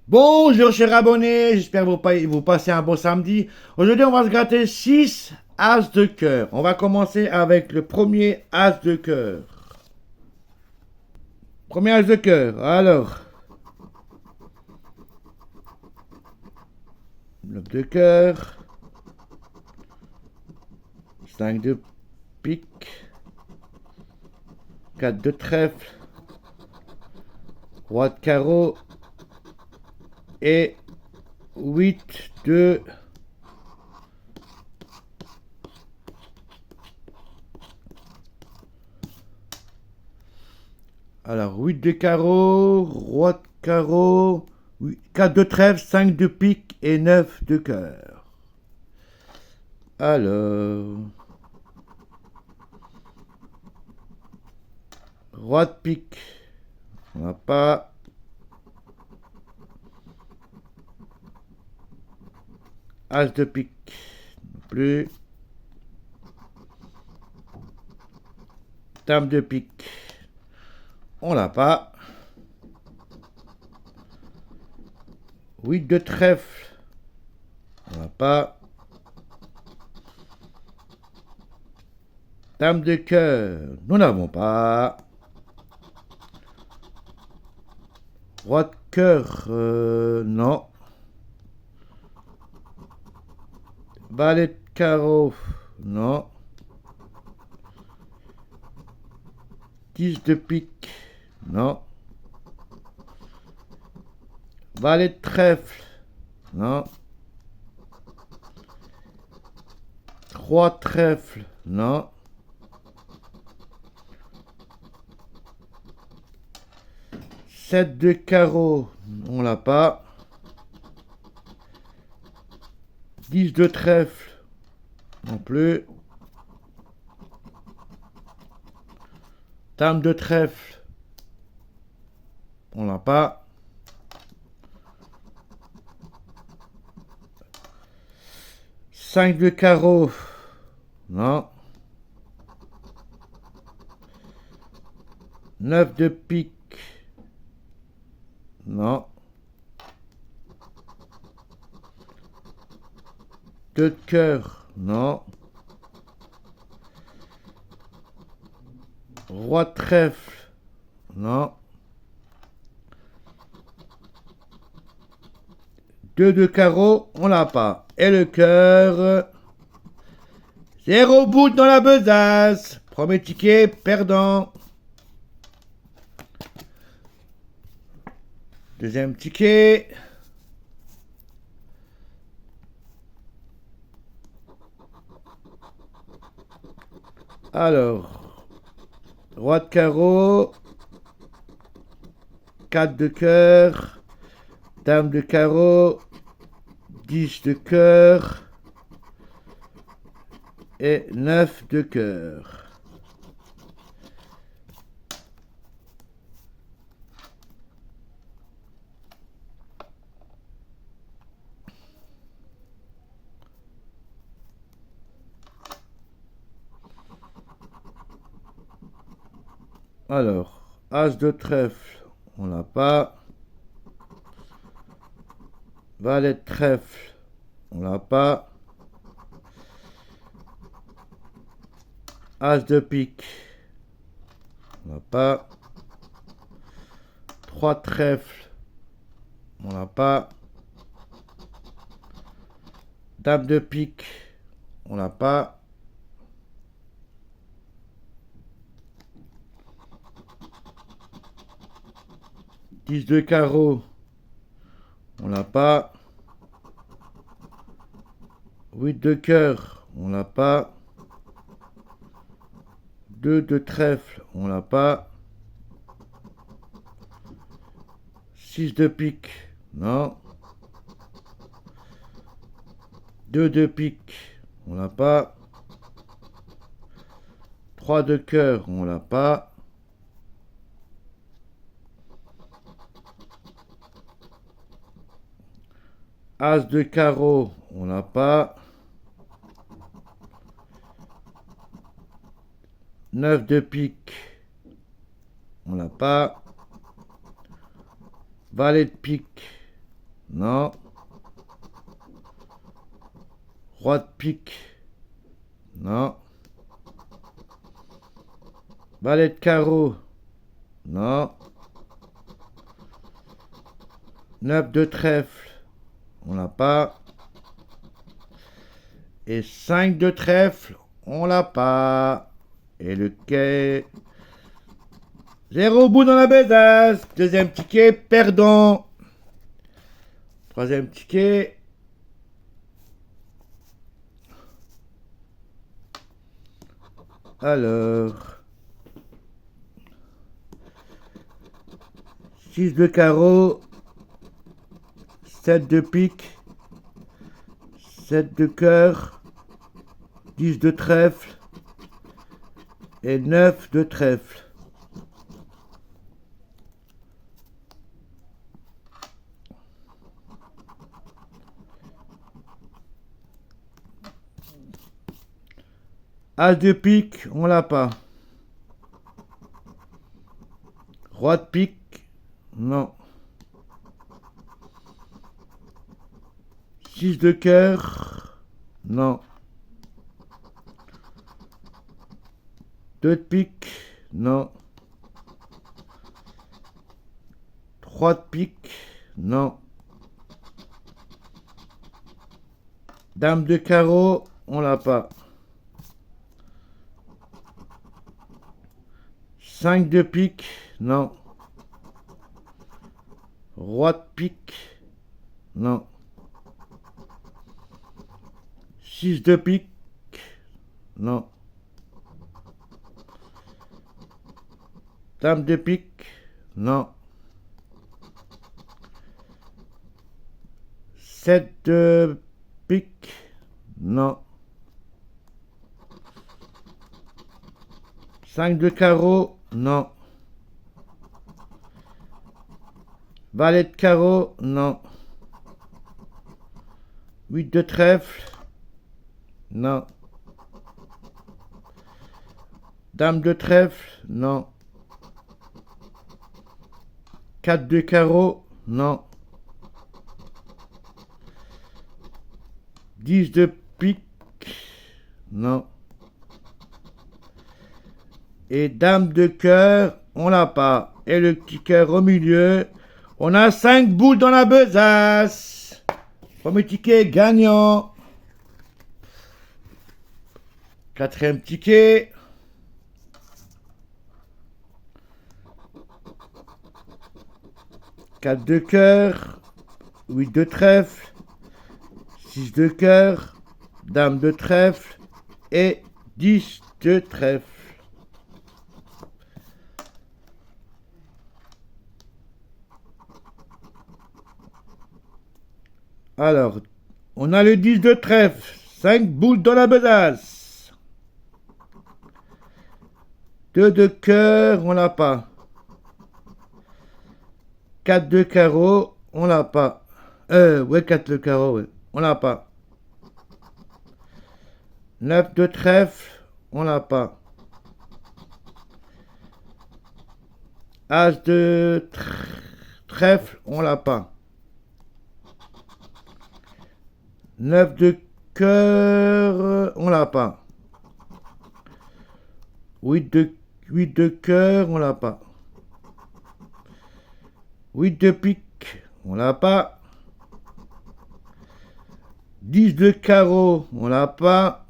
Bonjour chers abonnés, j'espère que vous passez un bon samedi. Aujourd'hui on va se gratter 6 As de cœur. On va commencer avec le premier As de cœur. Premier As de cœur, alors. 9 de cœur. 5 de pique. 4 de trèfle. Roi de carreau. Et 8 de... Alors, 8 de carreau, roi de carreau, 4 de trèfle, 5 de pique et 9 de cœur. Alors, roi de pique, on n'a pas. As de pique, non plus. Dame de pique, on l'a pas. 8 de trèfle, on l'a pas. Dame de cœur, nous n'avons pas. Roi de cœur, non. Valet de carreau, non. 10 de pique, non. Valet de trèfle, non. 3 de trèfle, non. 7 de carreau, on l'a pas. 10 de trèfle, non plus. Dame de trèfle, on l'a pas. 5 de carreau, non. 9 de pique, non. 2 de cœur, non. Roi de trèfle, non. 2 de carreau, on l'a pas. Et le cœur, 0 bout dans la besace. Premier ticket, perdant. Deuxième ticket. Alors, roi de carreau, 4 de cœur, dame de carreau, 10 de cœur et 9 de cœur. Alors, as de trèfle, on l'a pas. Valet de trèfle, on l'a pas. As de pique, on l'a pas. 3 de trèfle, on l'a pas. Dame de pique, on l'a pas. 10 de carreau, on l'a pas. 8 de cœur, on l'a pas. 2 de trèfle, on l'a pas. 6 de pique, non. 2 de pique, on l'a pas. 3 de cœur, on l'a pas. As de carreau, on l'a pas. 9 de pique, on l'a pas. Valet de pique, Non. Roi de pique. Non. Valet de carreau. Non. 9 de trèfle. On l'a pas. Et 5 de trèfle. On l'a pas. Et le quai. 0 bout dans la besace. Deuxième ticket, perdant. Troisième ticket. Alors. 6 de carreau. 7 de pique. 7 de cœur. 10 de trèfle. Et 9 de trèfle. As de pique, on l'a pas. Roi de pique, non. 6 de cœur, non. 2 de pique, non. 3 de pique, non. Dame de carreau, on l'a pas. 5 de pique, non. Roi de pique, non. 6 de pique, non. Dame de pique, non. 7 de pique, non. 5 de carreau, non. Valet de carreau, non. 8 de trèfle, non. Dame de trèfle, non. 4 de carreau, non. 10 de pique, non. Et dame de cœur, on l'a pas. Et le petit cœur au milieu, on a 5 boules dans la besace. Premier ticket gagnant. Quatrième ticket. Quatre de cœur. 8 de trèfle. 6 de cœur. Dame de trèfle. Et 10 de trèfle. Alors, on a le 10 de trèfle. 5 boules dans la besace. 2 de cœur, on l'a pas. 4 de carreau, on l'a pas. Ouais, 4 de carreau, ouais. On l'a pas. 9 de trèfle, on l'a pas. As de trèfle, on l'a pas. 9 de cœur, on l'a pas. 8 de cœur, on l'a pas. 8 de pique, on l'a pas. 10 de carreau, on l'a pas.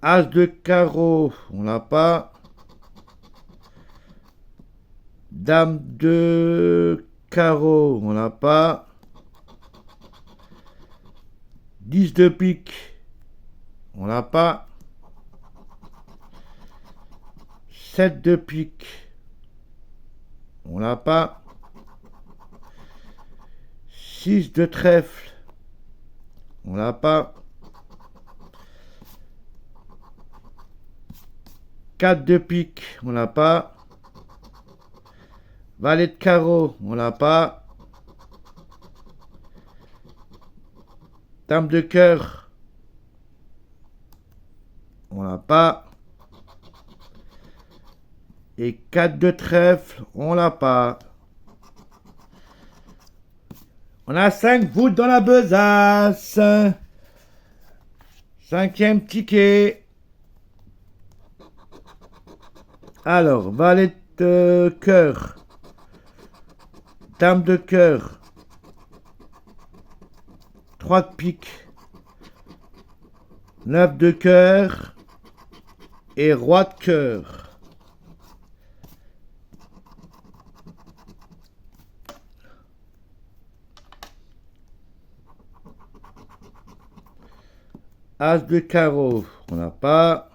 As de carreau, on l'a pas. Dame de carreau, on l'a pas. 10 de pique, on l'a pas. 7 de pique, on l'a pas. 6 de trèfle, on l'a pas. 4 de pique, on l'a pas. Valet de carreau, on l'a pas. Dame de cœur, on l'a pas. Et 4 de trèfle, on l'a pas. On a 5 boules dans la besace. Cinquième ticket. Alors, valet de cœur. Dame de cœur. 3 de pique. 9 de cœur. Et roi de cœur. As de carreau, on n'a pas.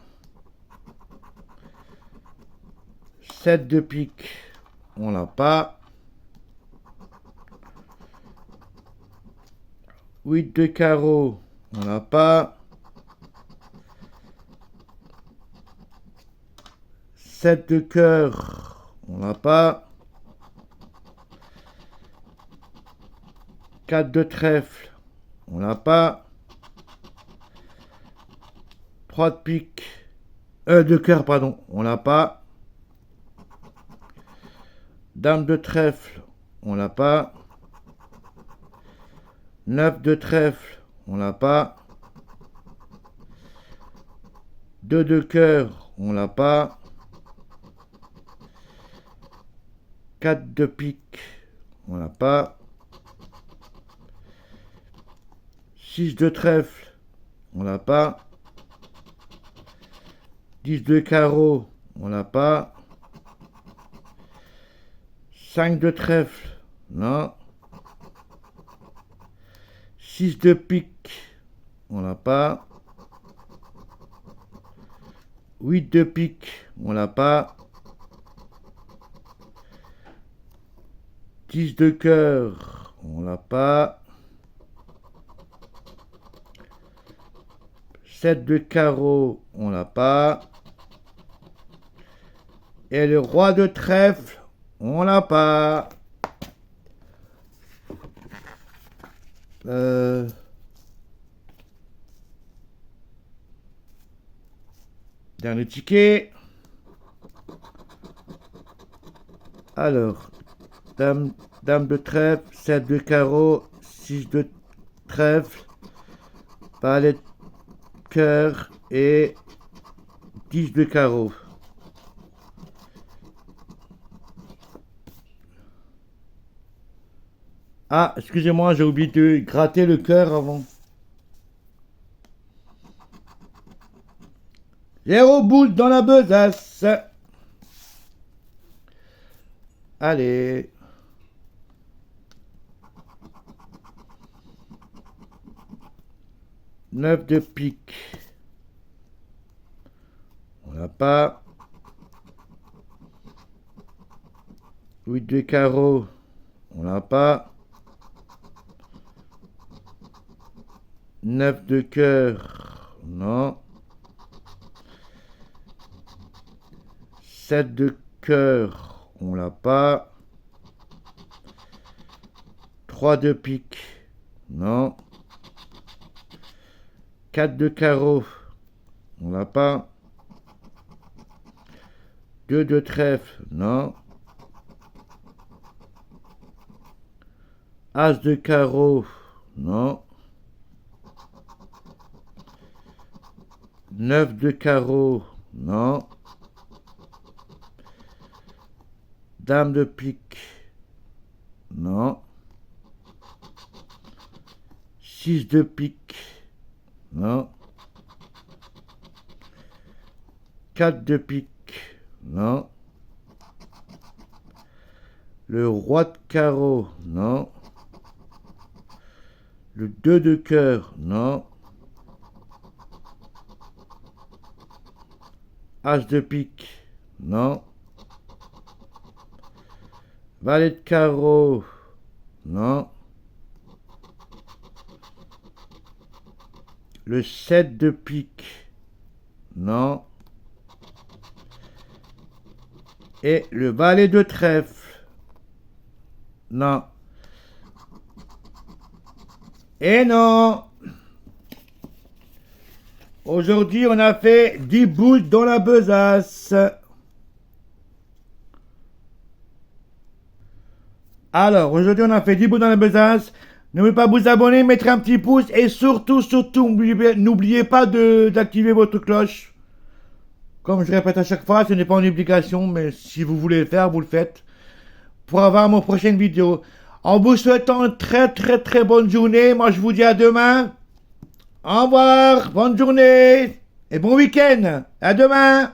7 de pique, on l'a pas. 8 de carreau, on n'a pas. 7 de cœur, on n'a pas. 4 de trèfle, on n'a pas. 3 de pique, de cœur, pardon, on l'a pas. Dame de trèfle, on l'a pas. 9 de trèfle, on l'a pas. 2 de cœur, on l'a pas. 4 de pique, on l'a pas. 6 de trèfle, on l'a pas. 10 de carreau, on l'a pas. 5 de trèfle, non. 6 de pique, on l'a pas. 8 de pique, on l'a pas. 10 de cœur, on l'a pas. 7 de carreau, on l'a pas. Et le roi de trèfle, on l'a pas. Dernier ticket. Alors, dame de trèfle, 7 de carreau, 6 de trèfle, valet de cœur et 10 de carreau. Ah, excusez-moi, j'ai oublié de gratter le cœur avant. 0 boule dans la besace. Allez. Neuf de pique. On l'a pas. 8 de carreau. On l'a pas. 9 de cœur. Non. 7 de cœur. On l'a pas. 3 de pique. Non. 4 de carreau. On l'a pas. 2 de trèfle. Non. As de carreau. Non. 9 de carreau. Non. Dame de pique. Non. 6 de pique. Non. 4 de pique. Non. Le roi de carreau. Non. Le 2 de cœur. Non. As de pique. Non. Valet de carreau. Non. Le 7 de pique. Non. Et le valet de trèfle. Non. Et non. Aujourd'hui, on a fait 10 boules dans la besace. Alors, aujourd'hui, on a fait 10 bouts dans la besace. N'oubliez pas de vous abonner, mettre un petit pouce et surtout, n'oubliez pas d'activer votre cloche. Comme je répète à chaque fois, ce n'est pas une obligation, mais si vous voulez le faire, vous le faites. Pour avoir mon prochaine vidéo. En vous souhaitant une très bonne journée. Moi, je vous dis à demain. Au revoir, bonne journée et bon week-end. À demain.